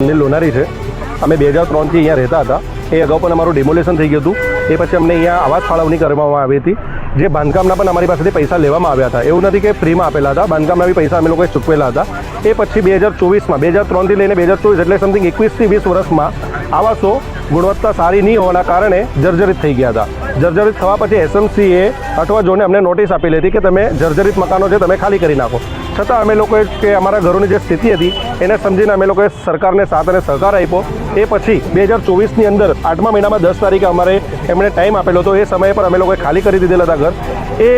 અનિલ લોનારી છે। અમે 2003થી અહીંયા રહેતા હતા। એ અગાઉ પણ અમારું ડિમોલેશન થઈ ગયું હતું। એ પછી અમને અહીંયા આવાસ ફાળવણી કરવામાં આવી હતી, જે બાંધકામના પણ અમારી પાસેથી પૈસા લેવામાં આવ્યા હતા। એવું નથી કે ફ્રીમાં આપેલા હતા, બાંધકામના બી પૈસા અમે લોકોએ ચૂકવેલા હતા। એ પછી 2024માં 2003થી લઈને 2024 એટલે સમથિંગ 21થી 20 વર્ષમાં આવાસો ગુણવત્તા સારી નહીં હોવાના કારણે જર્જરિત થઈ ગયા હતા। જર્જરિત થવા પછી એસએમસીએ અઠવા ઝોનને અમને નોટિસ આપેલી હતી કે તમે જર્જરિત મકાનો છે તમે ખાલી કરી નાખો। છતાં અમે લોકોએ કે અમારા ઘરોની જે સ્થિતિ હતી એને સમજીને અમે લોકોએ સરકારને સાથ અને સહકાર આપ્યો। એ પછી 2024ની અંદર 8મા મહિનામાં 10 તારીખે અમારે એમણે ટાઈમ આપેલો હતો। એ સમયે પર અમે લોકોએ ખાલી કરી દીધેલા હતા ઘર। એ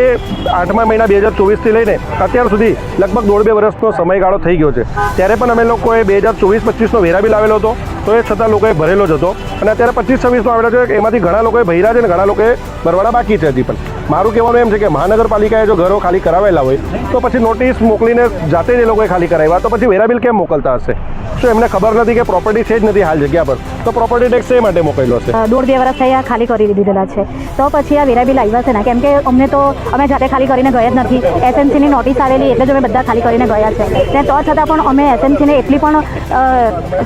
8મા મહિના 2024થી લઈને અત્યાર સુધી લગભગ 1.5-2 વર્ષનો સમયગાળો થઈ ગયો છે। ત્યારે પણ અમે લોકોએ 2024-25નો વેરા બિલ આવેલો હતો, તો એ છતાં લોકોએ ભરેલો જ હતો। અને અત્યારે 25-26નો આવેલો છે, એમાંથી ઘણા લોકોએ ભર્યા છે અને ઘણા લોકોએ ભરવાના બાકી છે હજી પણ। મારું કહેવાનું એમ છે કે મહાનગરપાલિકાએ જો ઘરો ખાલી કરાવેલા હોય તો પછી નોટિસ મોકલીને જાતે જ એ લોકોએ ખાલી કરાવ્યા, તો પછી વેરા બિલ કેમ મોકલતા હશે? શું એમને ખબર નથી કે પ્રોપર્ટી છે જ નથી હાલ જગ્યા પર, તો પ્રોપર્ટી ટેક્સ એ માટે મોકલેલો છે? 1.5-2 વર્ષ થયા ખાલી કરી દીધેલા છે, તો પછી આ વેરા બિલ આવ્યા છે ને? કેમ કે અમને તો અમે જાતે ખાલી કરીને ગયા જ નથી। એસએમસીની નોટિસ આવેલી એટલે જ અમે બધા ખાલી કરીને ગયા છે, ને તો છતાં પણ અમે એસએમસીને એટલી પણ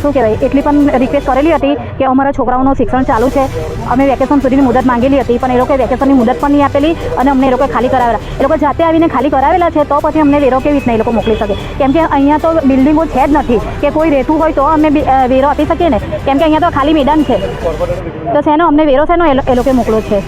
શું કહેવાય એટલી પણ રિક્વેસ્ટ કરેલી હતી કે અમારા છોકરાઓનું શિક્ષણ ચાલુ છે, અમે વેકેશન સુધીની મુદત માંગેલી હતી, પણ એ લોકોએ વેકેશનની મુદત પણ નહીં આપેલી અને અમને એ લોકોએ ખાલી કરાવેલા। એ લોકો જાતે આવીને ખાલી કરાવેલા છે, તો પછી અમને વેરો કેવી રીતના એ લોકો મોકલી શકે? કેમ કે અહીંયા તો બિલ્ડિંગો છે જ નથી કે કોઈ રહેતું હોય તો અમે વેરો આપી શકીએ ને, કેમ કે અહીંયા તો ખાલી મેદાન છે, તો શેનો અમને વેરો શેનો એ લોકો મોકલો છે?